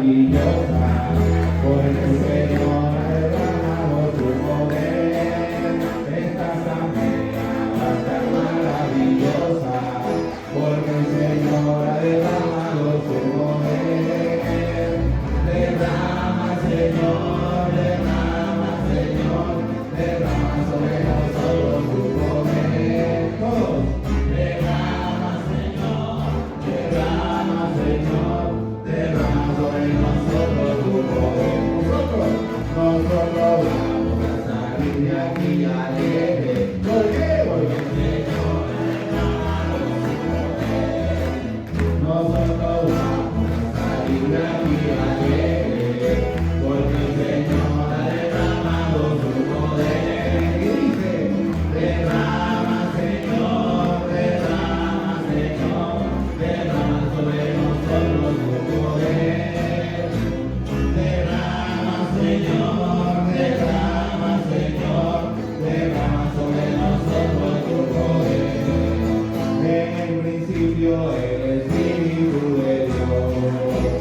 maravillosa, porque el Señor ha derramado su poder. Esta asamblea va a estar maravillosa, porque el Señor ha derramado su poder. Derrama, Señor, derrama, Señor, derrama sobre nosotros tu poder. Todos. Derrama, Señor, derrama, Señor, derrama sobre nosotros tu poder. Nosotros vamos a salir de aquí alegres. ¿Por qué? Porque el Señor ha derramado su poder. Nosotros vamos a salir de aquí alegres, porque el Señor ha derramado su poder. Y dice, derrama, Señor, derrama, Señor, derrama sobre nosotros tu poder. Derrama, Señor, derrama, Señor, derrama sobre nosotros tu poder. En el principio el Espíritu de Dios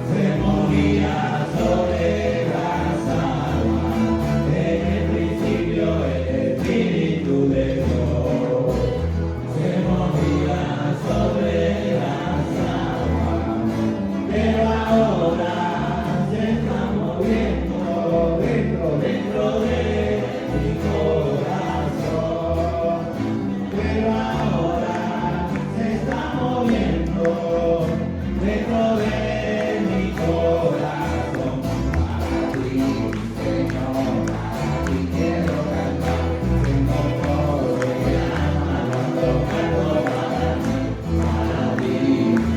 se movía sobre las aguas. En el principio el Espíritu de Dios se movía sobre las aguas. Pero ahora se está moviendo dentro de mi corazón. Pero ahora se está moviendo dentro de mi corazón. Para ti, Señor, para ti quiero cantar. Tengo todo el alma cuando canto para ti. Para ti,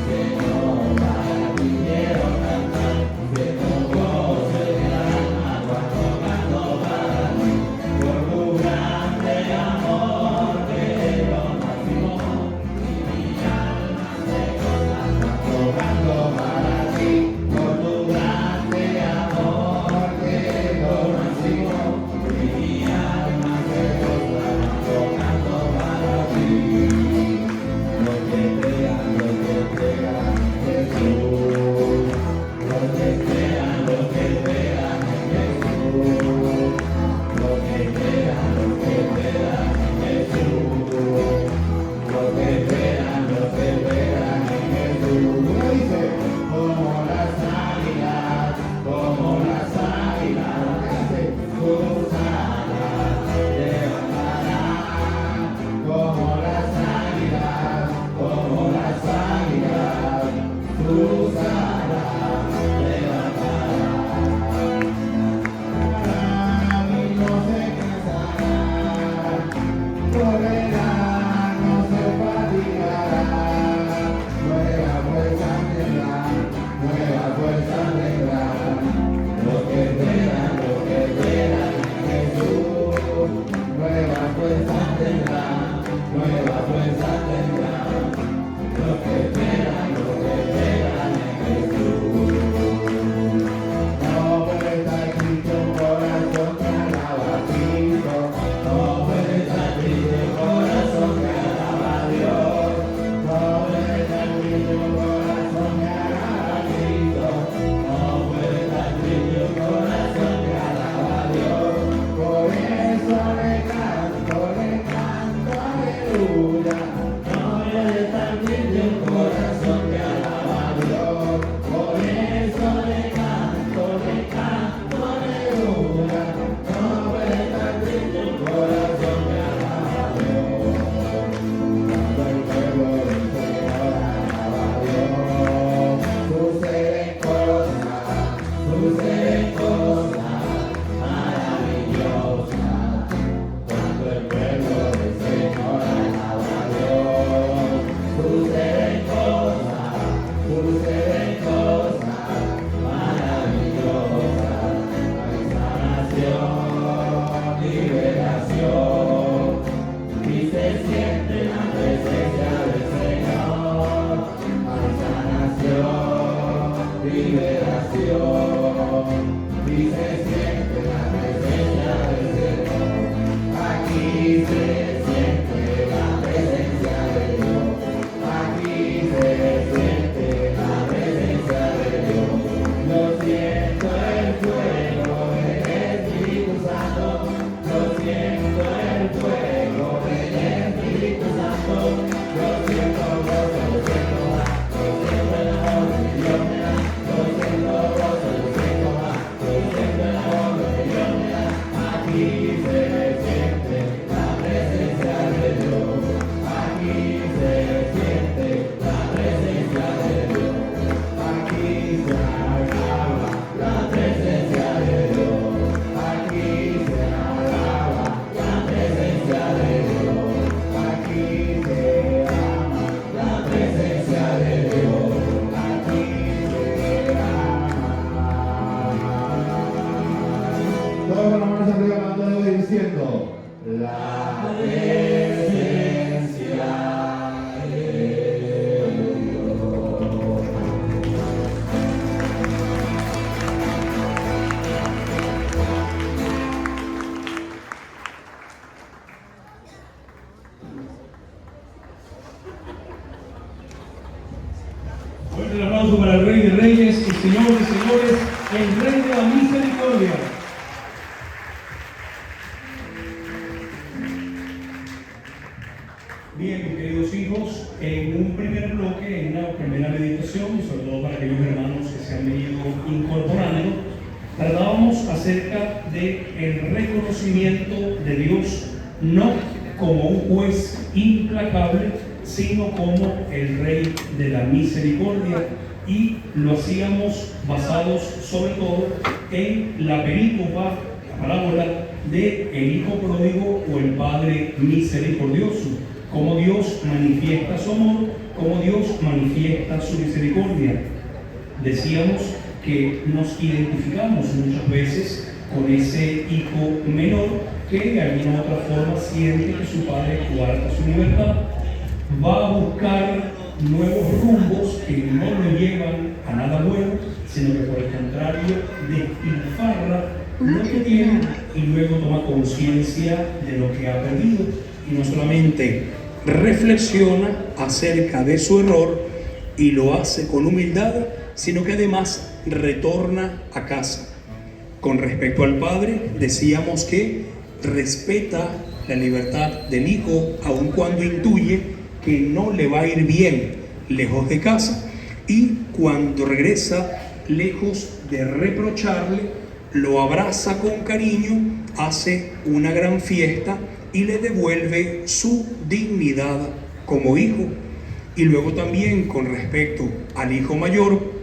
Señor, para ti quiero cantar. Tengo gozo en el alma cuando canto para ti. Por tu grande amor que es lo máximo, y mi alma se goza cuando canto para ti. Por tu grande amor que es lo máximo, y mi alma se goza cuando canto para ti. Los que crean Jesús, los que crean en Jesús, los que crean en Jesús, los que crean en Jesús. Uno dice, como las águilas, ¿qué hace? Sus alas levantarán, como las águilas, sus alas levantarán. No se cansarán, correrán, no se fatigarán. Nueva fuerza tendrán, los que esperan en Jesús. Nueva fuerza tendrán, los que esperan en Jesús. No puede estar triste un corazón que alaba a Cristo. No puede estar triste un corazón que alaba a Dios. No puede estar triste un corazón que alaba a Cristo. No puede estar triste un corazón que alaba a Dios. Por eso le canto, aleluya. No puede estar triste un corazón que alaba a Dios. Por eso le canto, aleluya. No puede estar triste un corazón que alaba a Dios. Cuando el pueblo del Señor alaba a Dios, suceden cosas maravillosas. Cuando el pueblo del Señor alaba a Dios, suceden cosas maravillosas. Hay sanación, liberación, y se siente la presencia del Señor. Hay sanación, liberación, y se siente la presencia del Señor. Aquí se siente la presencia de Dios. Aquí se siente la presencia de Dios. Todos con las manos arriba cantando y diciendo: la presencia de Dios. Fuerte el aplauso para el Rey de Reyes y Señor de Señores, el Rey de la Misericordia. Bien, mis queridos hijos, en un primer bloque, en una primera meditación, y sobre todo para aquellos hermanos que se han venido incorporando, tratábamos acerca del reconocimiento de Dios, no como un juez implacable, sino como el Rey de la Misericordia, y lo hacíamos basados sobre todo en la perícopa, la parábola de el Hijo Pródigo o el Padre Misericordioso, cómo Dios manifiesta su amor, cómo Dios manifiesta su misericordia. Decíamos que nos identificamos muchas veces con ese hijo menor que de alguna u otra forma siente que su padre coarta su libertad, va a buscar nuevos rumbos que no lo llevan a nada bueno, sino que por el contrario despilfarra lo que tiene y luego toma conciencia de lo que ha perdido, y no solamente reflexiona acerca de su error y lo hace con humildad, sino que además retorna a casa. Con respecto al padre, decíamos que respeta la libertad del hijo, aun cuando intuye que no le va a ir bien lejos de casa, y cuando regresa, lejos de reprocharle, lo abraza con cariño, hace una gran fiesta y le devuelve su dignidad como hijo. Y luego también con respecto al hijo mayor,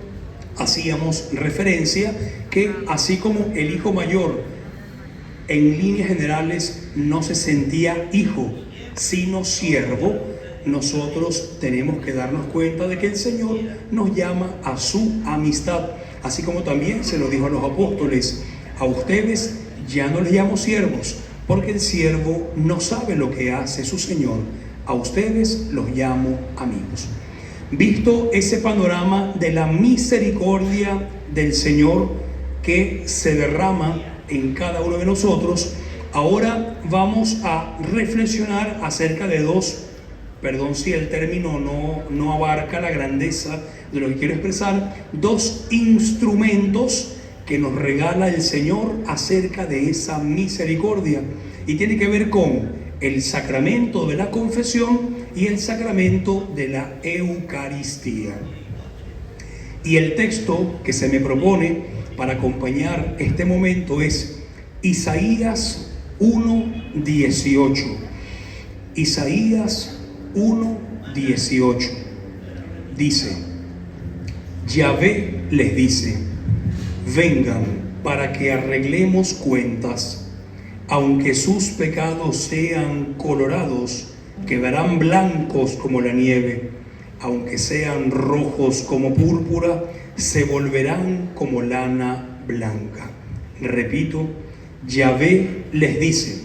hacíamos referencia que así como el hijo mayor en líneas generales no se sentía hijo, sino siervo, nosotros tenemos que darnos cuenta de que el Señor nos llama a su amistad, así como también se lo dijo a los apóstoles: a ustedes ya no les llamo siervos, porque el siervo no sabe lo que hace su Señor, a ustedes los llamo amigos. Visto ese panorama de la misericordia del Señor que se derrama en cada uno de nosotros, ahora vamos a reflexionar acerca de dos, perdón si el término no abarca la grandeza de lo que quiero expresar, dos instrumentos que nos regala el Señor acerca de esa misericordia, y tiene que ver con el sacramento de la confesión y el sacramento de la Eucaristía. Y el texto que se me propone para acompañar este momento es Isaías 1:18. Isaías 1:18 dice: Yahvé les dice: vengan para que arreglemos cuentas. Aunque sus pecados sean colorados, quedarán blancos como la nieve. Aunque sean rojos como púrpura, se volverán como lana blanca. Repito, Yahvé les dice: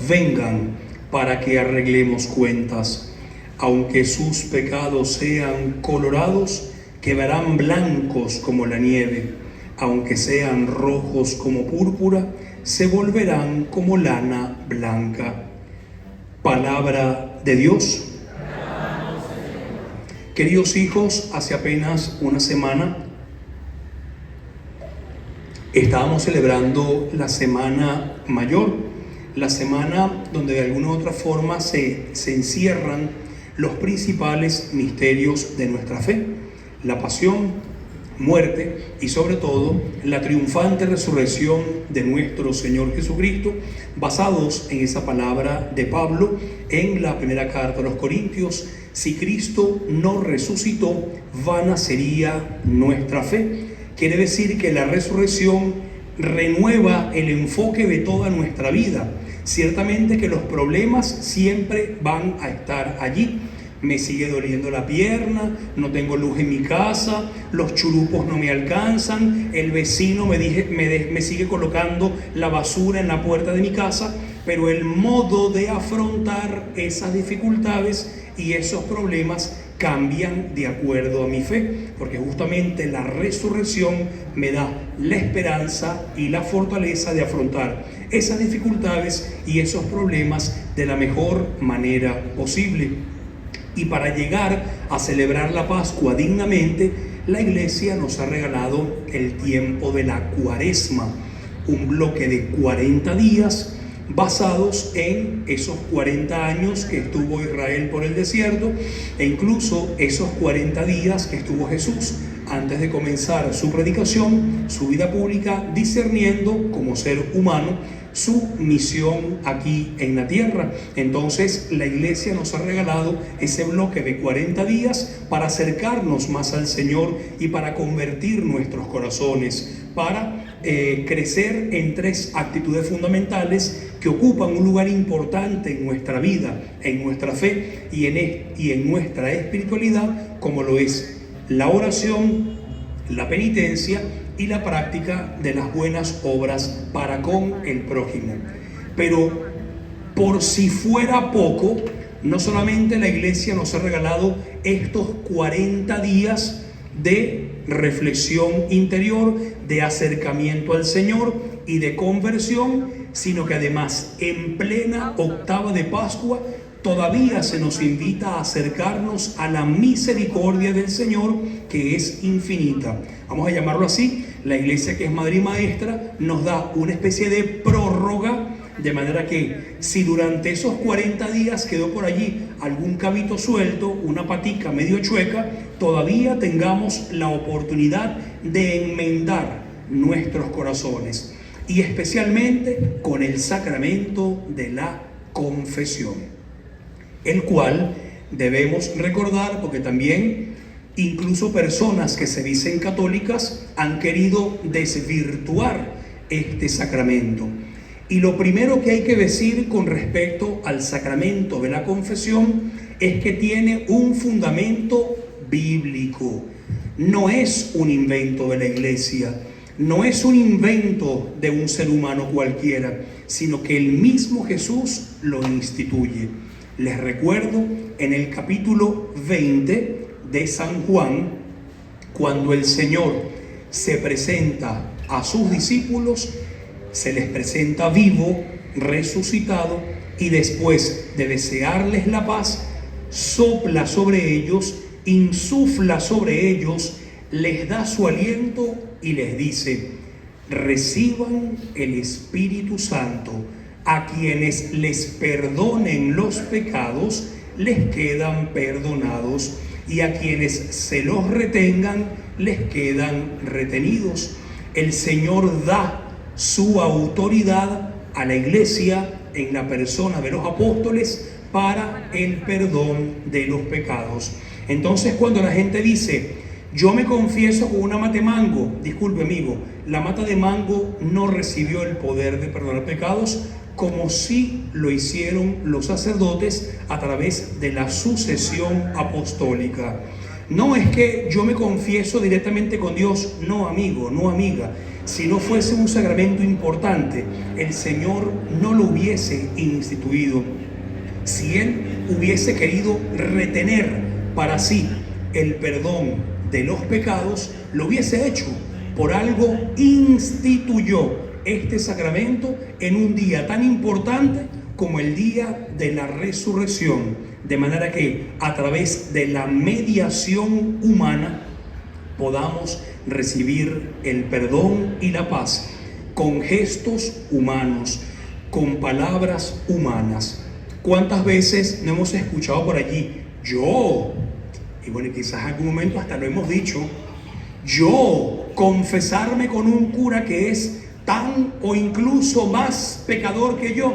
vengan para que arreglemos cuentas. Aunque sus pecados sean colorados, quedarán blancos como la nieve. Aunque sean rojos como púrpura, se volverán como lana blanca. Palabra de Dios. Queridos hijos, hace apenas una semana estábamos celebrando la Semana Mayor, la semana donde de alguna u otra forma se encierran los principales misterios de nuestra fe: la pasión, muerte y sobre todo la triunfante resurrección de nuestro Señor Jesucristo, basados en esa palabra de Pablo en la primera carta a los Corintios: si Cristo no resucitó, vana sería nuestra fe. Quiere decir que la resurrección renueva el enfoque de toda nuestra vida. Ciertamente que los problemas siempre van a estar allí, me sigue doliendo la pierna, no tengo luz en mi casa, los churupos no me alcanzan, el vecino me sigue colocando la basura en la puerta de mi casa, pero el modo de afrontar esas dificultades y esos problemas cambian de acuerdo a mi fe, porque justamente la resurrección me da la esperanza y la fortaleza de afrontar esas dificultades y esos problemas de la mejor manera posible. Y para llegar a celebrar la Pascua dignamente, la Iglesia nos ha regalado el tiempo de la Cuaresma, un bloque de 40 días basados en esos 40 años que estuvo Israel por el desierto e incluso esos 40 días que estuvo Jesús antes de comenzar su predicación, su vida pública, discerniendo como ser humano su misión aquí en la tierra. Entonces la Iglesia nos ha regalado ese bloque de 40 días para acercarnos más al Señor y para convertir nuestros corazones, para crecer en 3 actitudes fundamentales que ocupan un lugar importante en nuestra vida, en nuestra fe y en nuestra espiritualidad, como lo es la oración, la penitencia y la práctica de las buenas obras para con el prójimo. Pero por si fuera poco, no solamente la Iglesia nos ha regalado estos 40 días de reflexión interior, de acercamiento al Señor y de conversión, sino que además en plena octava de Pascua todavía se nos invita a acercarnos a la misericordia del Señor, que es infinita. Vamos a llamarlo así. La Iglesia, que es madre y maestra, nos da una especie de prórroga, de manera que si durante esos 40 días quedó por allí algún cabito suelto, una patica medio chueca, todavía tengamos la oportunidad de enmendar nuestros corazones, y especialmente con el sacramento de la confesión, el cual debemos recordar, porque también incluso personas que se dicen católicas han querido desvirtuar este sacramento. Y lo primero que hay que decir con respecto al sacramento de la confesión es que tiene un fundamento bíblico. No es un invento de la Iglesia, no es un invento de un ser humano cualquiera, sino que el mismo Jesús lo instituye. Les recuerdo en el capítulo 20 de San Juan, cuando el Señor se presenta a sus discípulos, se les presenta vivo, resucitado, y después de desearles la paz, sopla sobre ellos, insufla sobre ellos, les da su aliento y les dice: reciban el Espíritu Santo. A quienes les perdonen los pecados, les quedan perdonados, y a quienes se los retengan, les quedan retenidos. El Señor da su autoridad a la Iglesia en la persona de los apóstoles para el perdón de los pecados. Entonces, cuando la gente dice: yo me confieso con una mata de mango, disculpe amigo, la mata de mango no recibió el poder de perdonar pecados, como sí lo hicieron los sacerdotes a través de la sucesión apostólica. No es que yo me confieso directamente con Dios, no amigo, no amiga. Si no fuese un sacramento importante, el Señor no lo hubiese instituido. Si Él hubiese querido retener para sí el perdón de los pecados, lo hubiese hecho. Por algo instituyó este sacramento en un día tan importante como el día de la resurrección, de manera que a través de la mediación humana podamos recibir el perdón y la paz con gestos humanos, con palabras humanas. ¿Cuántas veces no hemos escuchado por allí yo? Y bueno, quizás en algún momento hasta lo hemos dicho. Yo confesarme con un cura que es tan o incluso más pecador que yo.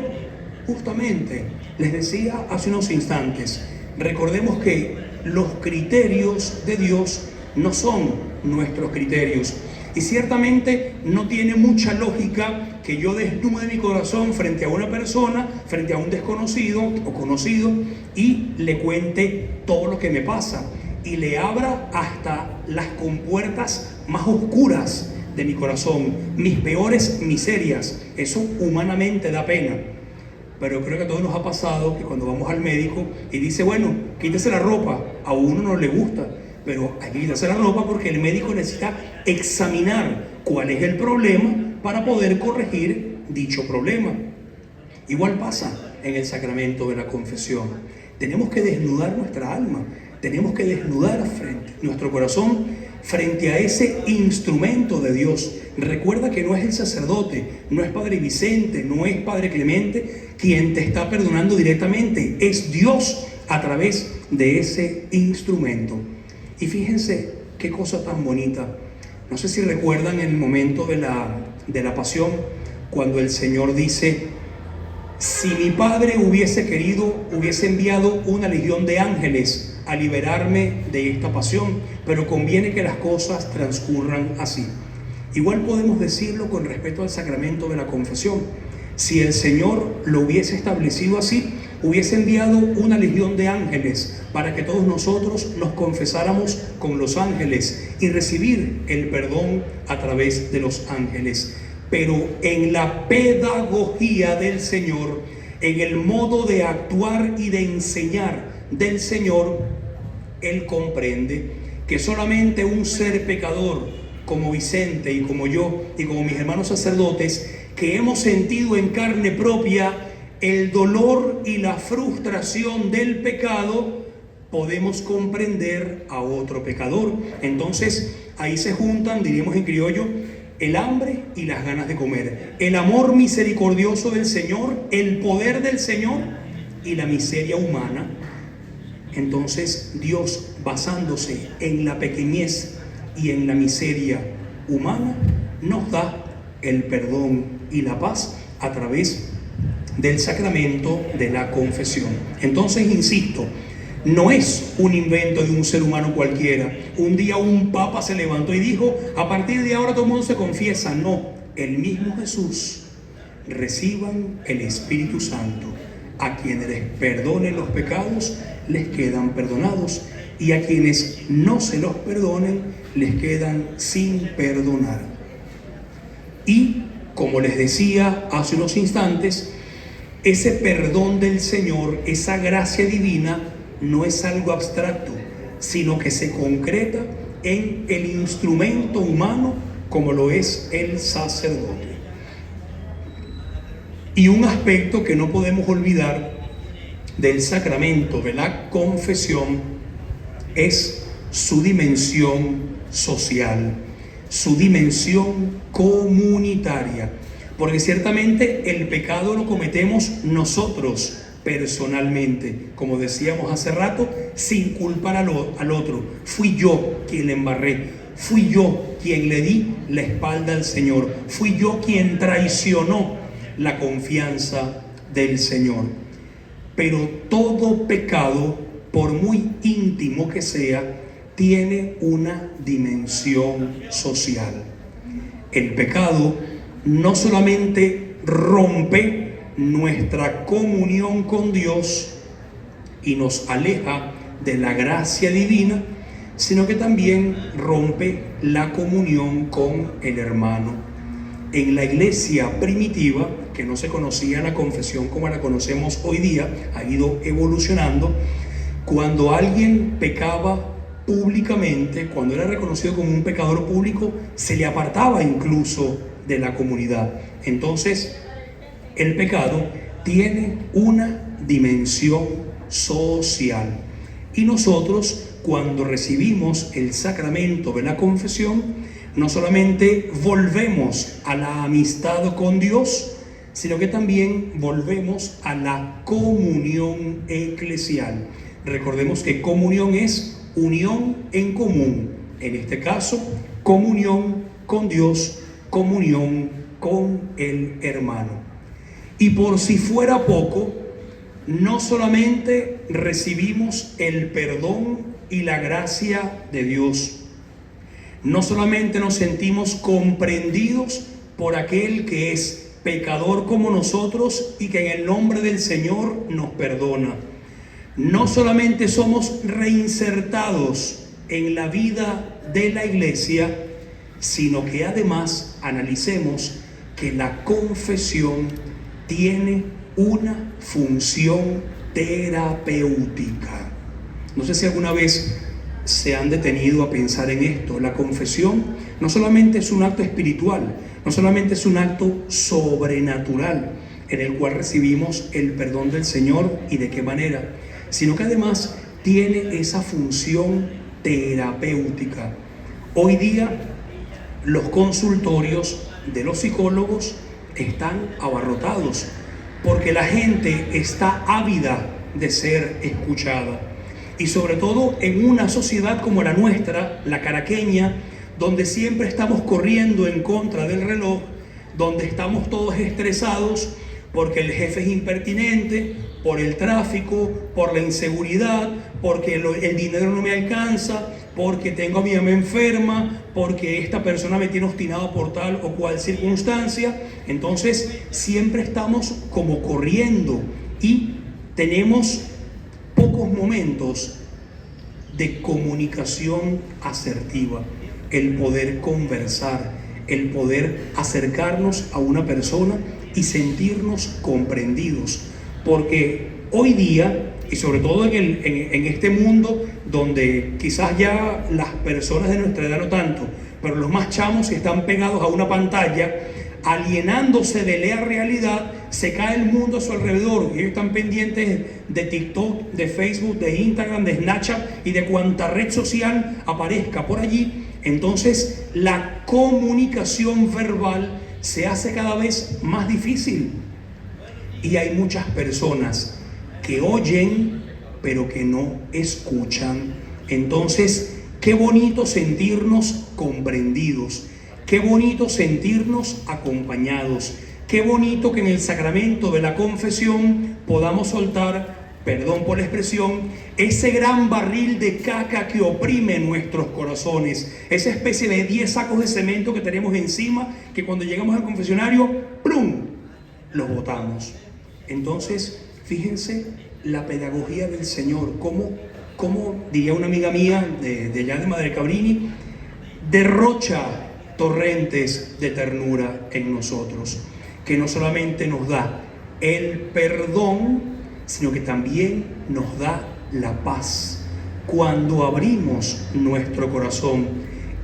Justamente, les decía hace unos instantes, recordemos que los criterios de Dios no son nuestros criterios. Y ciertamente no tiene mucha lógica que yo desnude mi corazón frente a una persona, frente a un desconocido o conocido, y le cuente todo lo que me pasa y le abra hasta las compuertas más oscuras de mi corazón, mis peores miserias. Eso humanamente da pena. Pero creo que a todos nos ha pasado que cuando vamos al médico y dice, bueno, quítese la ropa, a uno no le gusta, pero hay que quitarse la ropa porque el médico necesita examinar cuál es el problema para poder corregir dicho problema. Igual pasa en el sacramento de la confesión. Tenemos que desnudar nuestra alma, tenemos que desnudar nuestro corazón frente a ese instrumento de Dios. Recuerda que no es el sacerdote, no es Padre Vicente, no es Padre Clemente quien te está perdonando directamente, es Dios a través de ese instrumento. Y fíjense qué cosa tan bonita. No sé si recuerdan el momento de la pasión, cuando el Señor dice: si mi Padre hubiese querido, hubiese enviado una legión de ángeles a liberarme de esta pasión, pero conviene que las cosas transcurran así. Igual podemos decirlo con respecto al sacramento de la confesión. Si el Señor lo hubiese establecido así, hubiese enviado una legión de ángeles para que todos nosotros nos confesáramos con los ángeles y recibir el perdón a través de los ángeles. Pero en la pedagogía del Señor, en el modo de actuar y de enseñar del Señor, Él comprende que solamente un ser pecador como Vicente y como yo y como mis hermanos sacerdotes, que hemos sentido en carne propia el dolor y la frustración del pecado, podemos comprender a otro pecador. Entonces ahí se juntan, diríamos en criollo, el hambre y las ganas de comer, el amor misericordioso del Señor, el poder del Señor y la miseria humana. Entonces Dios, basándose en la pequeñez y en la miseria humana, nos da el perdón y la paz a través del sacramento de la confesión. Entonces, insisto, no es un invento de un ser humano cualquiera. Un día un papa se levantó y dijo: a partir de ahora todo el mundo se confiesa. No, el mismo Jesús: reciban el Espíritu Santo. A quienes les perdonen los pecados, les quedan perdonados, y a quienes no se los perdonen, les quedan sin perdonar. Y, como les decía hace unos instantes, ese perdón del Señor, esa gracia divina, no es algo abstracto, sino que se concreta en el instrumento humano como lo es el sacerdote. Y un aspecto que no podemos olvidar del sacramento de la confesión es su dimensión social, su dimensión comunitaria, porque ciertamente el pecado lo cometemos nosotros personalmente, como decíamos hace rato, sin culpar al otro. Fui yo quien le embarré, fui yo quien le di la espalda al Señor, fui yo quien traicionó la confianza del Señor. Pero todo pecado, por muy íntimo que sea, tiene una dimensión social. El pecado no solamente rompe nuestra comunión con Dios y nos aleja de la gracia divina, sino que también rompe la comunión con el hermano. En la iglesia primitiva, que no se conocía la confesión como la conocemos hoy día, ha ido evolucionando. Cuando alguien pecaba públicamente, cuando era reconocido como un pecador público, se le apartaba incluso de la comunidad. Entonces, el pecado tiene una dimensión social. Y nosotros, cuando recibimos el sacramento de la confesión, no solamente volvemos a la amistad con Dios, sino que también volvemos a la comunión eclesial. Recordemos que comunión es unión en común. En este caso, comunión con Dios, comunión con el hermano. Y por si fuera poco, no solamente recibimos el perdón y la gracia de Dios, No solamente nos sentimos comprendidos por aquel que es pecador como nosotros y que en el nombre del Señor nos perdona. No solamente somos reinsertados en la vida de la iglesia, sino que además analicemos que la confesión tiene una función terapéutica. No sé si alguna vez se han detenido a pensar en esto. La confesión no solamente es un acto espiritual, no solamente es un acto sobrenatural en el cual recibimos el perdón del Señor y de qué manera, sino que además tiene esa función terapéutica. Hoy día los consultorios de los psicólogos están abarrotados porque la gente está ávida de ser escuchada. Y sobre todo en una sociedad como la nuestra, la caraqueña, donde siempre estamos corriendo en contra del reloj, donde estamos todos estresados porque el jefe es impertinente, por el tráfico, por la inseguridad, porque el dinero no me alcanza, porque tengo a mi mamá enferma, porque esta persona me tiene obstinado por tal o cual circunstancia. Entonces siempre estamos como corriendo y tenemos pocos momentos de comunicación asertiva, el poder conversar, el poder acercarnos a una persona y sentirnos comprendidos. Porque hoy día, y sobre todo en este mundo donde quizás ya las personas de nuestra edad no tanto, pero los más chamos están pegados a una pantalla, alienándose de la realidad, se cae el mundo a su alrededor. Ellos están pendientes de TikTok, de Facebook, de Instagram, de Snapchat y de cuanta red social aparezca por allí. Entonces la comunicación verbal se hace cada vez más difícil y hay muchas personas que oyen pero que no escuchan. Entonces, qué bonito sentirnos comprendidos, qué bonito sentirnos acompañados, qué bonito que en el sacramento de la confesión podamos soltar, perdón por la expresión, ese gran barril de caca que oprime nuestros corazones, esa especie de 10 sacos de cemento que tenemos encima, que cuando llegamos al confesionario, ¡plum!, los botamos. Entonces, fíjense la pedagogía del Señor, como diría una amiga mía de allá de Madre Cabrini, derrocha torrentes de ternura en nosotros, que no solamente nos da el perdón, sino que también nos da la paz. Cuando abrimos nuestro corazón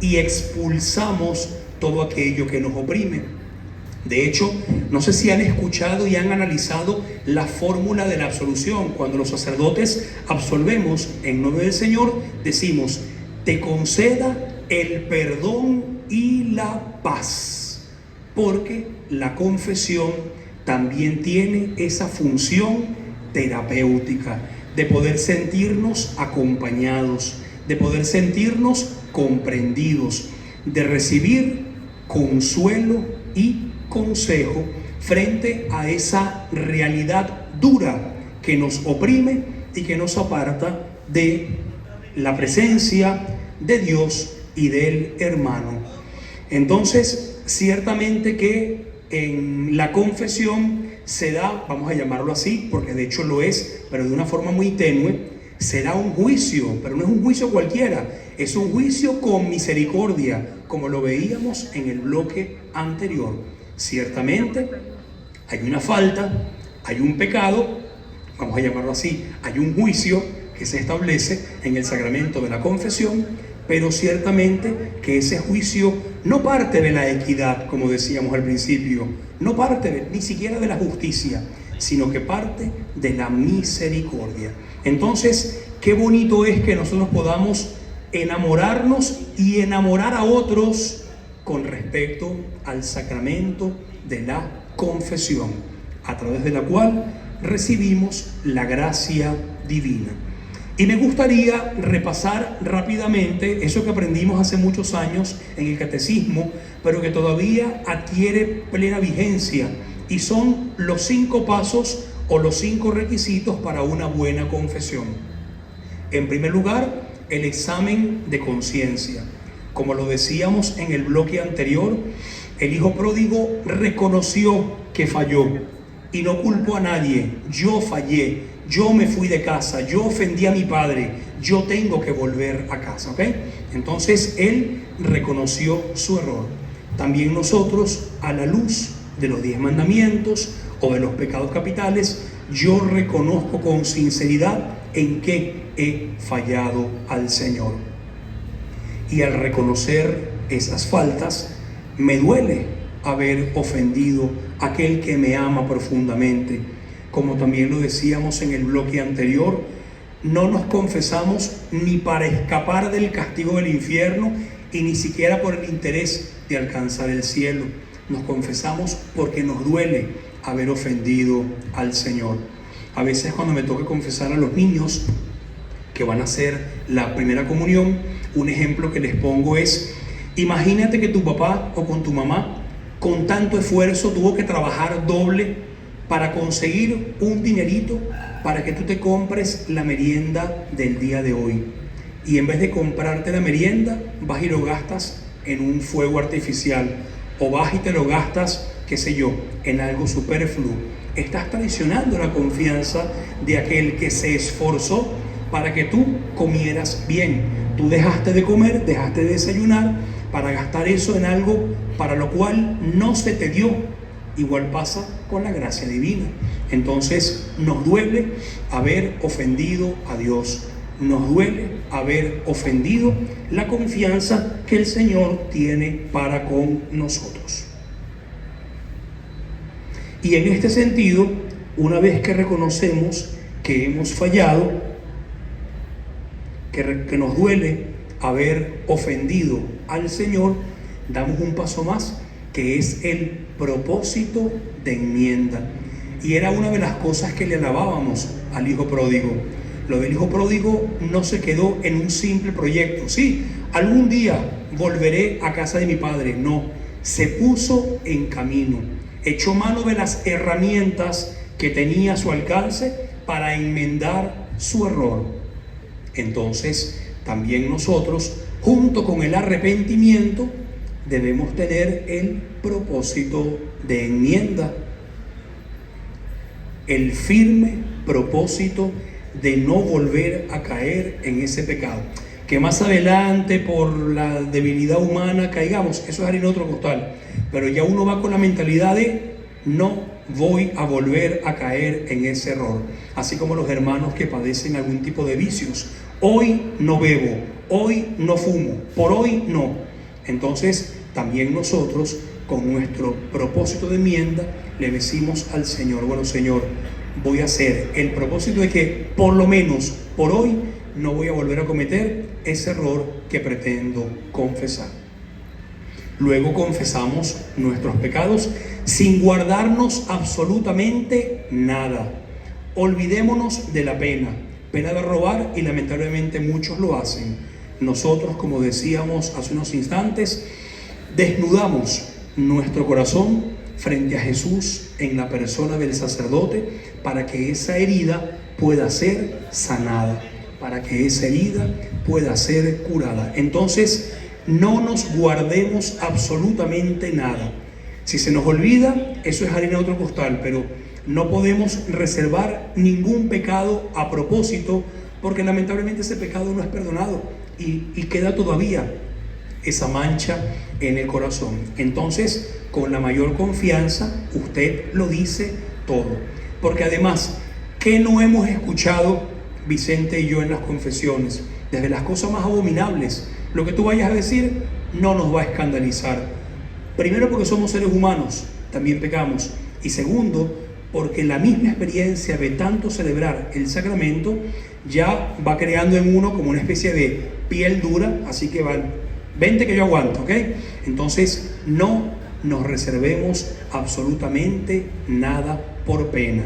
y expulsamos todo aquello que nos oprime. De hecho, no sé si han escuchado y han analizado la fórmula de la absolución. Cuando los sacerdotes absolvemos en nombre del Señor, decimos: te conceda el perdón y la paz. Porque la confesión también tiene esa función terapéutica de poder sentirnos acompañados, de poder sentirnos comprendidos, de recibir consuelo y consejo frente a esa realidad dura que nos oprime y que nos aparta de la presencia de Dios y del hermano. Entonces, ciertamente que en la confesión se da, vamos a llamarlo así, porque de hecho lo es, pero de una forma muy tenue, se da un juicio, pero no es un juicio cualquiera, es un juicio con misericordia, como lo veíamos en el bloque anterior. Ciertamente hay una falta, hay un pecado, vamos a llamarlo así, hay un juicio que se establece en el sacramento de la confesión, pero ciertamente que ese juicio no parte de la equidad, como decíamos al principio, no parte ni siquiera de la justicia, sino que parte de la misericordia. Entonces, qué bonito es que nosotros podamos enamorarnos y enamorar a otros con respecto al sacramento de la confesión, a través de la cual recibimos la gracia divina. Y me gustaría repasar rápidamente eso que aprendimos hace muchos años en el catecismo, pero que todavía adquiere plena vigencia, y son los 5 pasos o los 5 requisitos para una buena confesión. En primer lugar, el examen de conciencia. Como lo decíamos en el bloque anterior, el hijo pródigo reconoció que falló y no culpó a nadie. Yo fallé, yo me fui de casa, yo ofendí a mi padre, yo tengo que volver a casa, ¿ok? Entonces él reconoció su error. También nosotros, a la luz de los 10 mandamientos o de los pecados capitales, yo reconozco con sinceridad en que he fallado al Señor. Y al reconocer esas faltas, me duele haber ofendido a aquel que me ama profundamente. Como también lo decíamos en el bloque anterior, no nos confesamos ni para escapar del castigo del infierno y ni siquiera por el interés de alcanzar el cielo. Nos confesamos porque nos duele haber ofendido al Señor. A veces cuando me toca confesar a los niños que van a hacer la primera comunión, un ejemplo que les pongo es: imagínate que tu papá o con tu mamá con tanto esfuerzo tuvo que trabajar doble para conseguir un dinerito para que tú te compres la merienda del día de hoy. Y en vez de comprarte la merienda, vas y lo gastas en un fuego artificial, o vas y te lo gastas, qué sé yo, en algo superfluo. Estás traicionando la confianza de aquel que se esforzó para que tú comieras bien. Tú dejaste de comer, dejaste de desayunar para gastar eso en algo para lo cual no se te dio. Igual pasa con la gracia divina. Entonces nos duele haber ofendido a Dios. Nos duele haber ofendido la confianza que el Señor tiene para con nosotros. Y en este sentido, una vez que reconocemos que hemos fallado, que nos duele haber ofendido al Señor, damos un paso más, que es el propósito de enmienda. Y era una de las cosas que le alabábamos al hijo pródigo. Lo del hijo pródigo no se quedó en un simple proyecto. Sí, algún día volveré a casa de mi padre. No, se puso en camino. Echó mano de las herramientas que tenía a su alcance para enmendar su error. Entonces, también nosotros, junto con el arrepentimiento, debemos tener el propósito de enmienda. El firme propósito de no volver a caer en ese pecado. Que más adelante, por la debilidad humana, caigamos, eso es harina de otro costal. Pero ya uno va con la mentalidad de: no voy a volver a caer en ese error. Así como los hermanos que padecen algún tipo de vicios. Hoy no bebo, hoy no fumo, por hoy no. Entonces, también nosotros, con nuestro propósito de enmienda, le decimos al Señor: bueno, Señor, voy a hacer el propósito de que por lo menos por hoy no voy a volver a cometer ese error que pretendo confesar. Luego confesamos nuestros pecados sin guardarnos absolutamente nada. Olvidémonos de la pena de robar, y lamentablemente muchos lo hacen. Nosotros, como decíamos hace unos instantes, desnudamos nuestro corazón frente a Jesús en la persona del sacerdote para que esa herida pueda ser sanada, para que esa herida pueda ser curada. Entonces, no nos guardemos absolutamente nada. Si se nos olvida, eso es harina de otro costal, pero no podemos reservar ningún pecado a propósito, porque lamentablemente ese pecado no es perdonado y queda todavía esa mancha en el corazón. Entonces, con la mayor confianza, usted lo dice todo. Porque además, ¿qué no hemos escuchado Vicente y yo en las confesiones? Desde las cosas más abominables. Lo que tú vayas a decir no nos va a escandalizar. Primero, porque somos seres humanos, también pecamos. Y segundo, porque la misma experiencia de tanto celebrar el sacramento ya va creando en uno como una especie de piel dura, así que vente que yo aguanto, ¿ok? Entonces, no nos reservemos absolutamente nada por pena.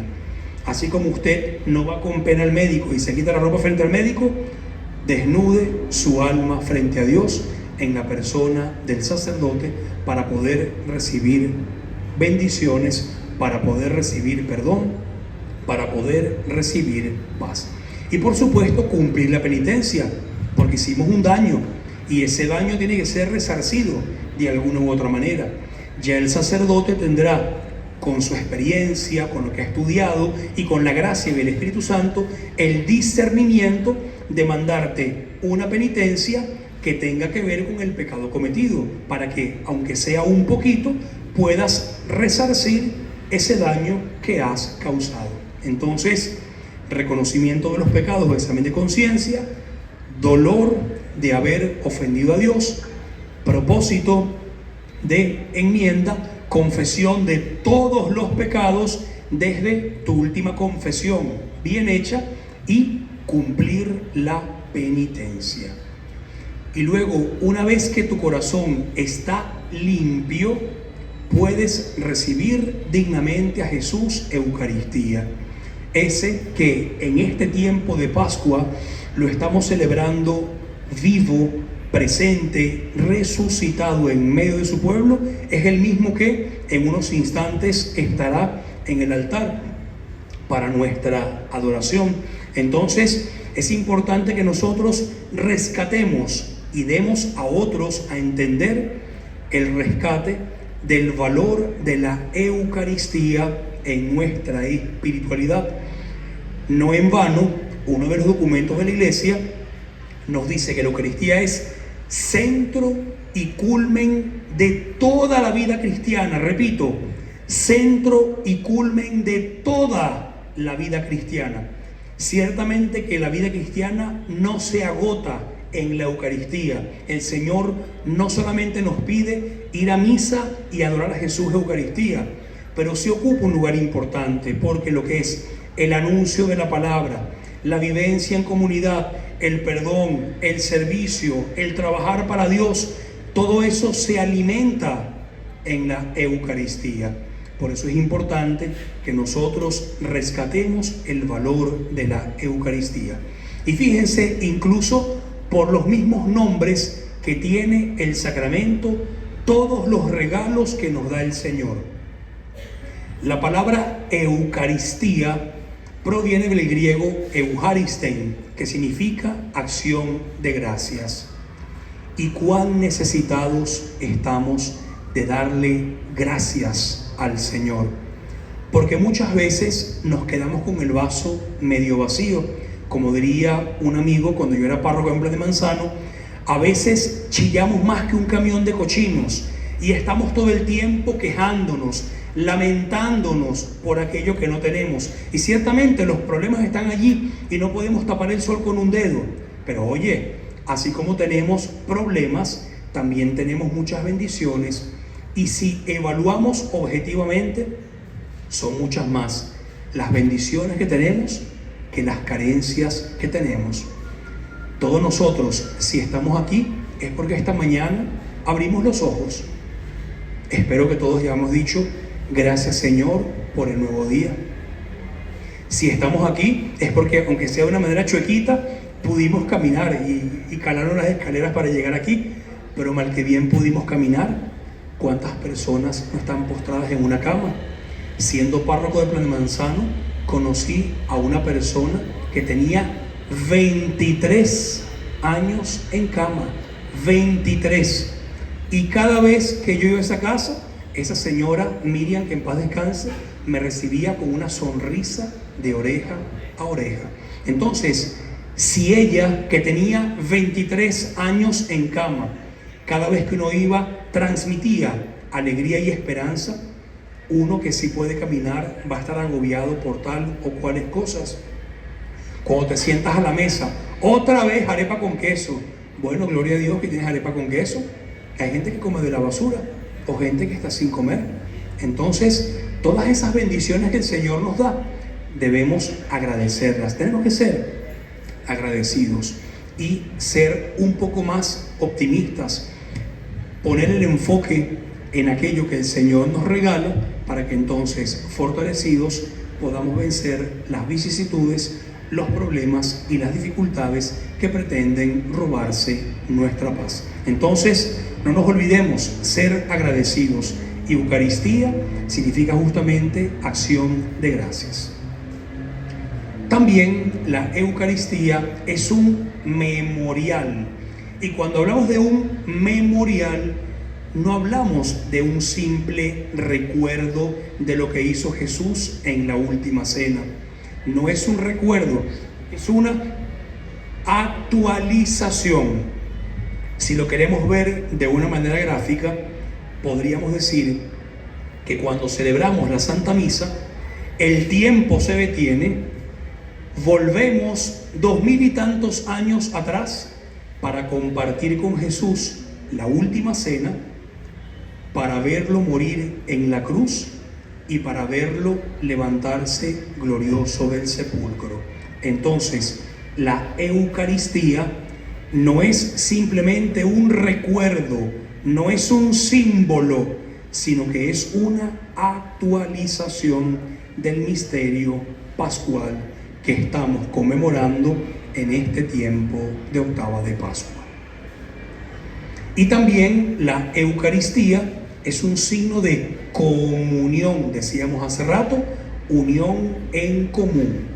Así como usted no va con pena al médico y se quita la ropa frente al médico, desnude su alma frente a Dios en la persona del sacerdote para poder recibir bendiciones, para poder recibir perdón, para poder recibir paz. Y por supuesto, cumplir la penitencia, porque hicimos un daño y ese daño tiene que ser resarcido de alguna u otra manera. Ya el sacerdote tendrá, con su experiencia, con lo que ha estudiado y con la gracia del Espíritu Santo, el discernimiento de mandarte una penitencia que tenga que ver con el pecado cometido, para que, aunque sea un poquito, puedas resarcir ese daño que has causado. Entonces, reconocimiento de los pecados, examen de conciencia, dolor de haber ofendido a Dios, propósito de enmienda, confesión de todos los pecados desde tu última confesión bien hecha y cumplir la penitencia. Y luego, una vez que tu corazón está limpio, puedes recibir dignamente a Jesús Eucaristía, ese que en este tiempo de Pascua lo estamos celebrando vivo, presente, resucitado en medio de su pueblo. Es el mismo que en unos instantes estará en el altar para nuestra adoración. Entonces es importante que nosotros rescatemos y demos a otros a entender el rescate del valor de la Eucaristía en nuestra espiritualidad. No en vano, uno de los documentos de la Iglesia nos dice que la Eucaristía es centro y culmen de toda la vida cristiana. Repito, centro y culmen de toda la vida cristiana. Ciertamente que la vida cristiana no se agota en la Eucaristía. El Señor no solamente nos pide ir a misa y adorar a Jesús Eucaristía, pero sí ocupa un lugar importante, porque lo que es el anuncio de la palabra, la vivencia en comunidad, el perdón, el servicio, el trabajar para Dios, todo eso se alimenta en la Eucaristía. Por eso es importante que nosotros rescatemos el valor de la Eucaristía. Y fíjense, incluso por los mismos nombres que tiene el sacramento, todos los regalos que nos da el Señor. La palabra Eucaristía proviene del griego eucharistein, que significa acción de gracias. Y cuán necesitados estamos de darle gracias al Señor, porque muchas veces nos quedamos con el vaso medio vacío. Como diría un amigo cuando yo era párroco en Plan de Manzano, a veces chillamos más que un camión de cochinos y estamos todo el tiempo quejándonos, lamentándonos por aquello que no tenemos. Y ciertamente los problemas están allí y no podemos tapar el sol con un dedo. Pero oye, así como tenemos problemas, también tenemos muchas bendiciones. Y si evaluamos objetivamente, son muchas más las bendiciones que tenemos que las carencias que tenemos. Todos nosotros, si estamos aquí, es porque esta mañana abrimos los ojos. Espero que todos hayamos dicho: gracias, Señor, por el nuevo día. Si estamos aquí, es porque, aunque sea de una manera chuequita, pudimos caminar y calaron las escaleras para llegar aquí. Pero mal que bien pudimos caminar. ¿Cuántas personas no están postradas en una cama? Siendo párroco de Plan de Manzano, conocí a una persona que tenía 23 años en cama. 23. Y cada vez que yo iba a esa casa, esa señora Miriam, que en paz descanse, me recibía con una sonrisa de oreja a oreja. Entonces, si ella, que tenía 23 años en cama, cada vez que uno iba, transmitía alegría y esperanza, uno que sí puede caminar va a estar agobiado por tal o cuales cosas. Cuando te sientas a la mesa, otra vez arepa con queso. Bueno, gloria a Dios que tienes arepa con queso. Hay gente que come de la basura o gente que está sin comer. Entonces, todas esas bendiciones que el Señor nos da, debemos agradecerlas. Tenemos que ser agradecidos y ser un poco más optimistas. Poner el enfoque en aquello que el Señor nos regala, para que entonces, fortalecidos, podamos vencer las vicisitudes, los problemas y las dificultades que pretenden robarse nuestra paz. Entonces, no nos olvidemos ser agradecidos. Eucaristía significa justamente acción de gracias. También la Eucaristía es un memorial. Y cuando hablamos de un memorial, no hablamos de un simple recuerdo de lo que hizo Jesús en la última cena. No es un recuerdo, es una actualización. Si lo queremos ver de una manera gráfica, podríamos decir que cuando celebramos la Santa Misa, el tiempo se detiene, volvemos 2000 y tantos años atrás para compartir con Jesús la última cena, para verlo morir en la cruz y para verlo levantarse glorioso del sepulcro. Entonces, la Eucaristía no es simplemente un recuerdo, no es un símbolo, sino que es una actualización del misterio pascual que estamos conmemorando en este tiempo de octava de Pascua. Y también la Eucaristía es un signo de comunión, decíamos hace rato, unión en común,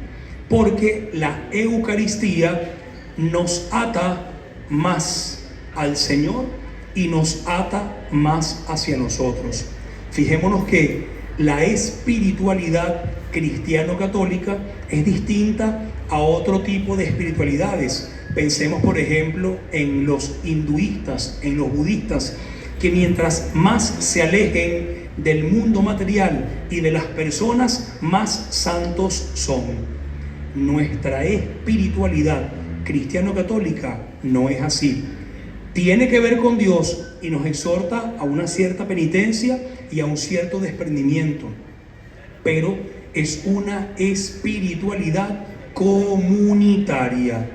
porque la Eucaristía nos ata más al Señor y nos ata más hacia nosotros. Fijémonos que la espiritualidad cristiano-católica es distinta a otro tipo de espiritualidades. Pensemos, por ejemplo, en los hinduistas, en los budistas, que mientras más se alejen del mundo material y de las personas, más santos son. Nuestra espiritualidad cristiano-católica no es así. Tiene que ver con Dios y nos exhorta a una cierta penitencia y a un cierto desprendimiento, pero es una espiritualidad comunitaria.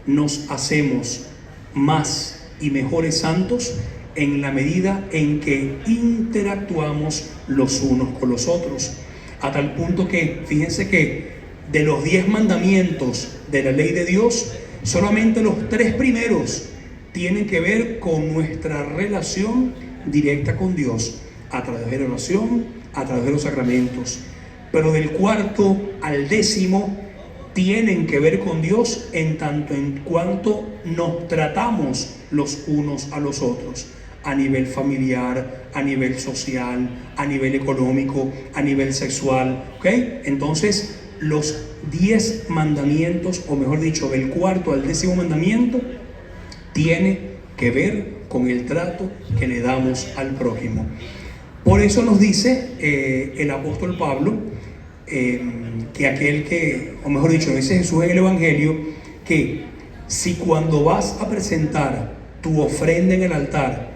Nos hacemos más y mejores santos en la medida en que interactuamos los unos con los otros, a tal punto que, fíjense que de los 10 mandamientos de la ley de Dios, solamente los 3 primeros tienen que ver con nuestra relación directa con Dios, a través de la oración, a través de los sacramentos. Pero del 4 al 10 tienen que ver con Dios en tanto en cuanto nos tratamos los unos a los otros, a nivel familiar, a nivel social, a nivel económico, a nivel sexual, ¿ok? Entonces, los 10 mandamientos, o mejor dicho, del 4 al 10 mandamiento, tiene que ver con el trato que le damos al prójimo. Por eso nos dice el apóstol Pablo, que aquel que, o mejor dicho, dice Jesús en el Evangelio, que si cuando vas a presentar tu ofrenda en el altar,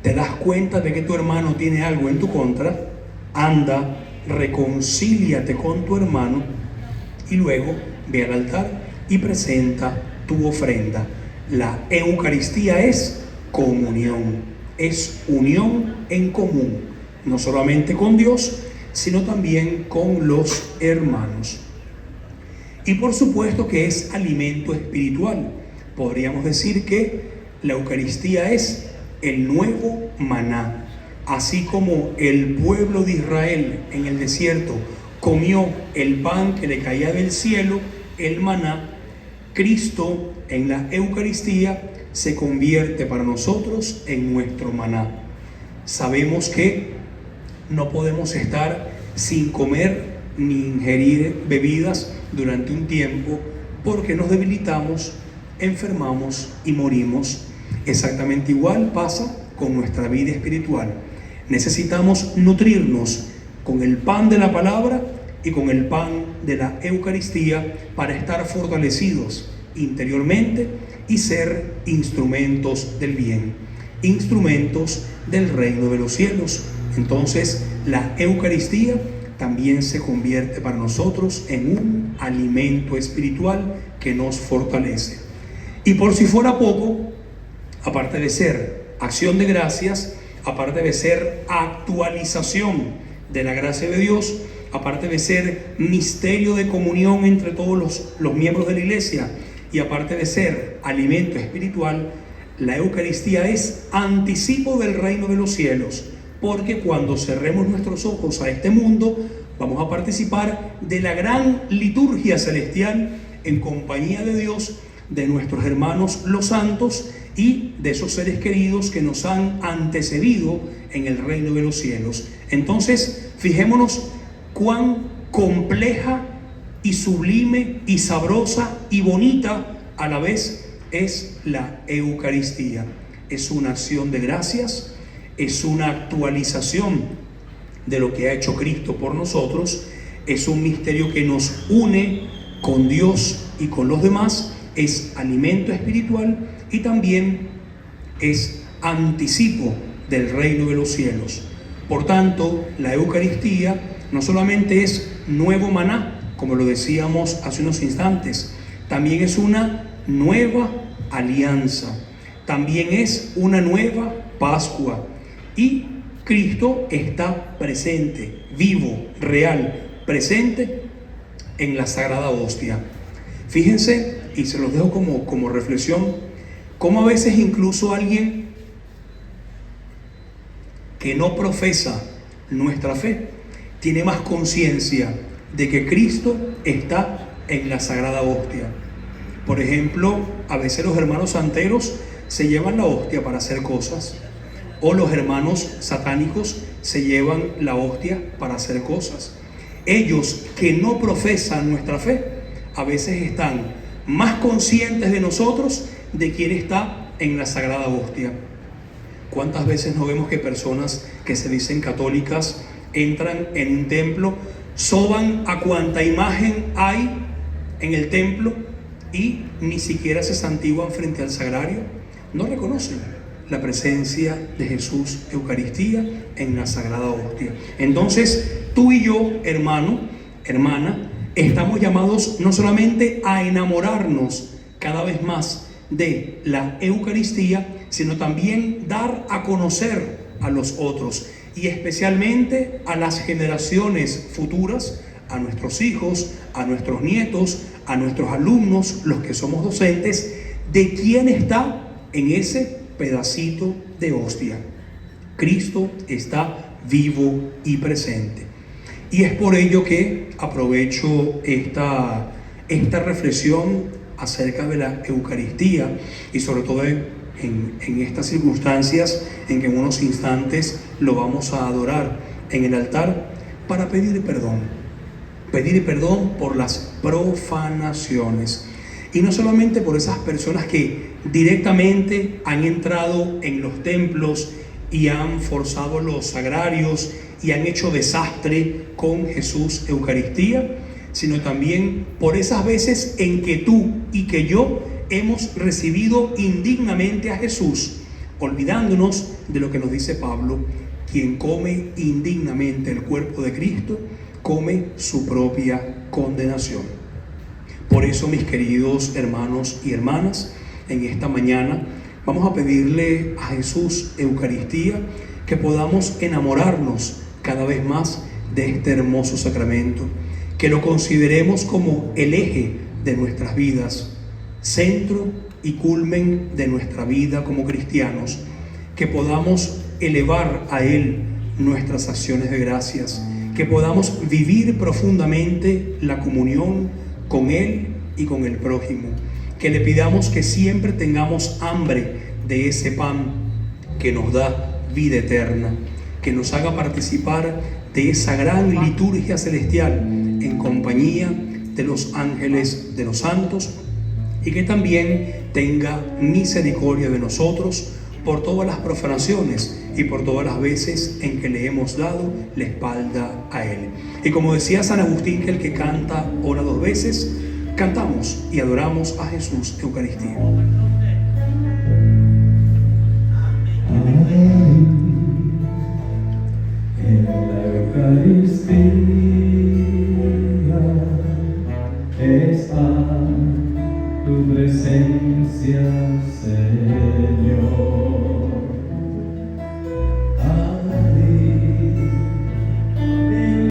te das cuenta de que tu hermano tiene algo en tu contra, anda, reconcíliate con tu hermano y luego ve al altar y presenta tu ofrenda. La Eucaristía es comunión, es unión en común, no solamente con Dios, sino también con los hermanos. Y por supuesto que es alimento espiritual. Podríamos decir que la Eucaristía es el nuevo maná. Así como el pueblo de Israel en el desierto comió el pan que le caía del cielo, el maná, Cristo en la Eucaristía se convierte para nosotros en nuestro maná. Sabemos que no podemos estar sin comer ni ingerir bebidas durante un tiempo porque nos debilitamos, enfermamos y morimos. Exactamente igual pasa con nuestra vida espiritual. Necesitamos nutrirnos con el pan de la palabra y con el pan de la Eucaristía para estar fortalecidos interiormente y ser instrumentos del bien, instrumentos del reino de los cielos. Entonces, la Eucaristía también se convierte para nosotros en un alimento espiritual que nos fortalece. Y por si fuera poco, aparte de ser acción de gracias, aparte de ser actualización de la gracia de Dios, aparte de ser misterio de comunión entre todos los miembros de la iglesia, y aparte de ser alimento espiritual, la Eucaristía es anticipo del reino de los cielos, porque cuando cerremos nuestros ojos a este mundo, vamos a participar de la gran liturgia celestial en compañía de Dios, de nuestros hermanos los santos, y de esos seres queridos que nos han antecedido en el reino de los cielos. Entonces, fijémonos cuán compleja y sublime y sabrosa y bonita a la vez es la Eucaristía. Es una acción de gracias, es una actualización de lo que ha hecho Cristo por nosotros, es un misterio que nos une con Dios y con los demás, es alimento espiritual y también es anticipo del reino de los cielos. Por tanto, la Eucaristía no solamente es nuevo maná, como lo decíamos hace unos instantes, también es una nueva alianza, también es una nueva Pascua, y Cristo está presente, vivo, real, presente en la Sagrada Hostia. Fíjense, y se los dejo como reflexión, cómo a veces incluso alguien que no profesa nuestra fe tiene más conciencia de que Cristo está en la Sagrada Hostia. Por ejemplo, a veces los hermanos santeros se llevan la hostia para hacer cosas, o los hermanos satánicos se llevan la hostia para hacer cosas. Ellos que no profesan nuestra fe, a veces están más conscientes de nosotros de quién está en la Sagrada Hostia. ¿Cuántas veces no vemos que personas que se dicen católicas entran en un templo, soban a cuanta imagen hay en el templo y ni siquiera se santiguan frente al sagrario? No reconocen la presencia de Jesús, Eucaristía, en la Sagrada Hostia. Entonces, tú y yo, hermano, hermana, estamos llamados no solamente a enamorarnos cada vez más de la Eucaristía, sino también dar a conocer a los otros, y especialmente a las generaciones futuras, a nuestros hijos, a nuestros nietos, a nuestros alumnos, los que somos docentes, de quién está en ese pedacito de hostia. Cristo está vivo y presente. Y es por ello que aprovecho esta reflexión acerca de la Eucaristía, y sobre todo en estas circunstancias en que en unos instantes lo vamos a adorar en el altar, para pedir perdón por las profanaciones, y no solamente por esas personas que directamente han entrado en los templos y han forzado los sagrarios y han hecho desastre con Jesús Eucaristía, sino también por esas veces en que tú y que yo hemos recibido indignamente a Jesús, olvidándonos de lo que nos dice Pablo: quien come indignamente el cuerpo de Cristo, come su propia condenación. Por eso, mis queridos hermanos y hermanas, en esta mañana vamos a pedirle a Jesús Eucaristía que podamos enamorarnos cada vez más de este hermoso sacramento, que lo consideremos como el eje de nuestras vidas, centro y culmen de nuestra vida como cristianos, que podamos elevar a Él nuestras acciones de gracias, que podamos vivir profundamente la comunión con Él y con el prójimo, que le pidamos que siempre tengamos hambre de ese pan que nos da vida eterna, que nos haga participar de esa gran liturgia celestial en compañía de los ángeles, de los santos, y que también tenga misericordia de nosotros por todas las profanaciones y por todas las veces en que le hemos dado la espalda a Él. Y como decía San Agustín, que el que canta ora dos veces, cantamos y adoramos a Jesús Eucaristía. En la Eucaristía está tu presencia, Señor.